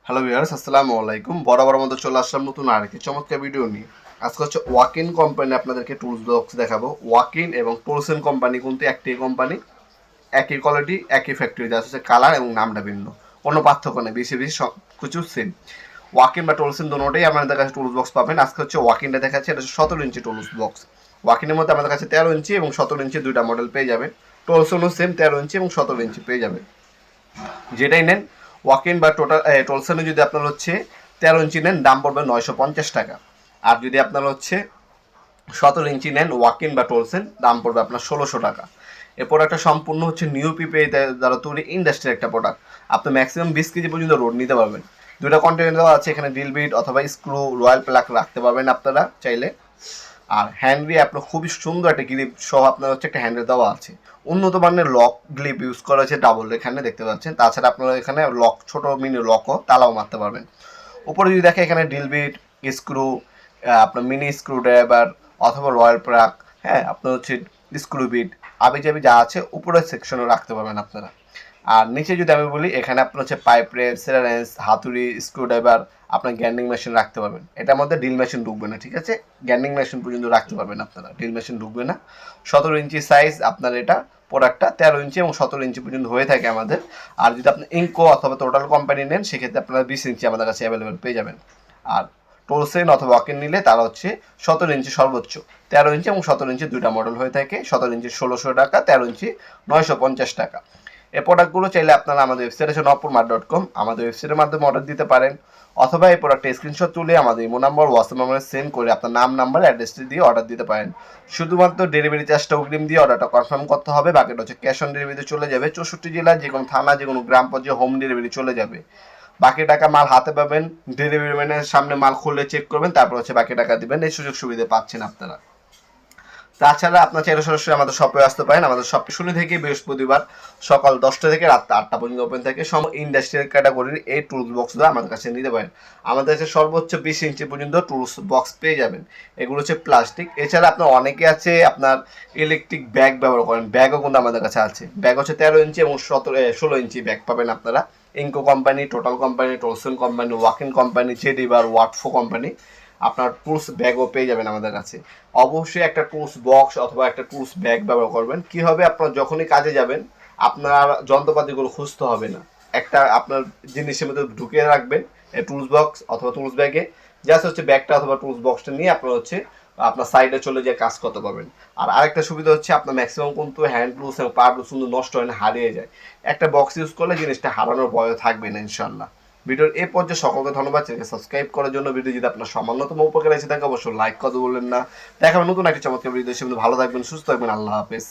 Hello viewers, আসসালামু আলাইকুম। বরাবর মতো চলে আসলাম নতুন আরেকটি চমৎকার ভিডিও নিয়ে। আজকে হচ্ছে ওয়াকিন কোম্পানি আপনাদেরকে টুলস বক্স দেখাবো। ওয়াকিন এবং টোলসেন কোম্পানি কিন্তু একটি কোম্পানি, একই কোয়ালিটি, একই ফ্যাক্টরি, যা হচ্ছে কালার এবং নামটা ভিন্ন, কোনো পার্থক্য নেই, বেশি বেশি সব কিছু সেম। ওয়াকিন বা টোলসেন দুটোটাই আমাদের কাছে টুলস বক্স পাবেন। আজকে হচ্ছে ওয়াকিনটা দেখাচ্ছে, এটা হচ্ছে 17 ইঞ্চি টুলস বক্স। ওয়াকিনের মধ্যে আমাদের কাছে 13 ইঞ্চি এবং 17 ইঞ্চি দুইটা মডেল পেয়ে যাবেন। টোলসেনও সেম 13 ইঞ্চি এবং 17 ইঞ্চি পেয়ে যাবেন। যেটাই নেন ওয়াকিন বা টোলসেনে যদি আপনার হচ্ছে 13 ইঞ্চি নেন, দাম পড়বে 950 টাকা। আর যদি আপনার হচ্ছে 17 ইঞ্চি নেন ওয়াকিন বা টোলসেন, দাম পড়বে আপনার 1600 টাকা। এই প্রোডাক্টটা সম্পূর্ণ হচ্ছে নিউ পিপে দ্বারা তৈরি ইন্ডাস্ট্রির একটা প্রোডাক্ট। আপনি ম্যাক্সিমাম 20 কেজি পর্যন্ত রোড নিতে পারবেন। দুইটা কন্টেনার দেওয়া আছে, এখানে ড্রিল বিট অথবা স্ক্রু, রয়্যাল প্লাগ রাখতে পারবেন আপনারা চাইলে। আর হ্যান্ডে আপনার খুবই সুন্দর একটা গ্রিপ সহ আপনার হচ্ছে একটা হ্যান্ডেল দেওয়া আছে। উন্নত মানের লক গ্লিপ ইউজ করা হয়েছে, ডাবল এখানে দেখতে পাচ্ছেন। তাছাড়া আপনারা এখানে লক, ছোট মিনি লকও তালাও মারতে পারবেন। উপরে যদি দেখে এখানে ড্রিল বিট, স্ক্রু, আপনার মিনি স্ক্রু ড্রাইভার অথবা রয়্যাল প্লাগ, হ্যাঁ আপনার হচ্ছে স্ক্রু বিট, আবি যাবি যা আছে উপরের সেকশনে রাখতে পারবেন আপনারা। আর নিচে যদি আমি বলি, এখানে আপনার হচ্ছে পাইপ রেঞ্চ, সেরারেন্স, হাতুড়ি, স্ক্রু ড্রাইভার, আপনার গ্যান্ডিং মেশিন রাখতে পারবেন। এটার মধ্যে ড্রিল মেশিন ঢুকবে না, ঠিক আছে? গ্যান্ডিং মেশিন পর্যন্ত রাখতে পারবেন আপনারা, ড্রিল মেশিন ঢুকবে না। 17 ইঞ্চি সাইজ আপনার এটা প্রোডাক্টটা, 13 ইঞ্চি এবং 17 ইঞ্চি পর্যন্ত হয়ে থাকে আমাদের। আর যদি আপনি ইনকো অথবা টোটাল কোম্পানি নেন, সেক্ষেত্রে আপনারা 20 ইঞ্চি আমাদের কাছে অ্যাভেলেবেল পেয়ে যাবেন। আর টোলসেন অথবা ওয়াকিন নিলে তারা হচ্ছে 17 ইঞ্চি সর্বোচ্চ, 13 ইঞ্চি এবং 17 ইঞ্চি দুইটা মডেল হয়ে থাকে। 17 ইঞ্চি 1600 টাকা, 13 ইঞ্চি 950 টাকা। এই প্রোডাক্টগুলো চাইলে আপনারা আমাদের ওয়েবসাইট আছে nopurmart.com, আমাদের ওয়েবসাইটের মাধ্যমে অর্ডার দিতে পারেন। অথবা এই প্রোডাক্টের স্ক্রিনশট তুলে আমাদের ইমো নাম্বার, হোয়াটসঅ্যাপ নাম্বারে সেন্ড করে আপনার নাম, নাম্বার, অ্যাড্রেসটি দিয়ে অর্ডার দিতে পারেন। শুধুমাত্র ডেলিভারি চার্জটা অগ্রিম দিয়ে অর্ডারটা কনফার্ম করতে হবে। বাকিটা হচ্ছে ক্যাশ অন ডেলিভারিতে চলে যাবে। 64 জেলার যে কোনো থানা, যে কোনো গ্রাম পর্যায়ে হোম ডেলিভারি চলে যাবে। বাকি টাকা মাল হাতে পাবেন, ডেলিভারি ম্যানের সামনে মাল খুলে চেক করবেন, তারপর হচ্ছে বাকি টাকা দিবেন। এই সুযোগ সুবিধা পাচ্ছেন আপনারা। তাছাড়া আপনার চাইলে সরাসরি আমাদের শপে আসতে পারেন। আমাদের শপে শনি থেকে বৃহস্পতিবার সকাল 10টা থেকে রাত 8টা পর্যন্ত ওপেন থাকে। সব ইন্ডাস্ট্রিয়াল ক্যাটাগরির এই টুলস বক্সগুলো আমাদের কাছে নিতে পারেন। আমাদের কাছে সর্বোচ্চ 20 ইঞ্চি পর্যন্ত টুলস বক্স পেয়ে যাবেন। এগুলো হচ্ছে প্লাস্টিক। এছাড়া আপনার অনেকে আছে আপনার ইলেকট্রিক ব্যাগ ব্যবহার করেন, ব্যাগও কিন্তু আমাদের কাছে আছে। ব্যাগ হচ্ছে 13 ইঞ্চি এবং 16 ইঞ্চি ব্যাগ পাবেন আপনারা। Inco company, total company, Tolsen company, ওয়াকিন কোম্পানি, জেডিবার, ওয়াটফো কোম্পানি, আপনার টুলস ব্যাগও পেয়ে যাবেন আমাদের কাছে। অবশ্যই একটা টুলস বক্স অথবা একটা টুলস ব্যাগ ব্যবহার করবেন। কি হবে, আপনার যখনই কাজে যাবেন আপনার যন্ত্রপাতিগুলো খুঁজতে হবে না, একটা আপনার জিনিসের মধ্যে ঢুকিয়ে রাখবেন এই টুলস বক্স অথবা টুলস ব্যাগে। জাস্ট হচ্ছে ব্যাগটা অথবা টুলস বক্সটা নিয়ে আপনার হচ্ছে আপনার সাইডে চলে যেয়ে কাজ করতে পারবেন। আর আরেকটা সুবিধা হচ্ছে আপনার ম্যাক্সিমাম কিন্তু হ্যান্ড টুলস এবং পাওয়ার টুলস কিন্তু নষ্ট হয় না, হারিয়ে যায়। একটা বক্স ইউজ করলে জিনিসটা হারানোর ভয় থাকবে না ইনশাল্লাহ। ভিডিওর এই পর্যায়ে সকলকে ধন্যবাদ। চ্যানেলকে সাবস্ক্রাইব করার জন্য। ভিডিও যদি আপনার সামান্যতম উপকার এসে থাকে অবশ্যই লাইক করতে বললেন না। দেখা হবে নতুন একটা চমৎকার ভিডিও। ভালো থাকবেন, সুস্থ থাকবেন। আল্লাহ হাফেজ।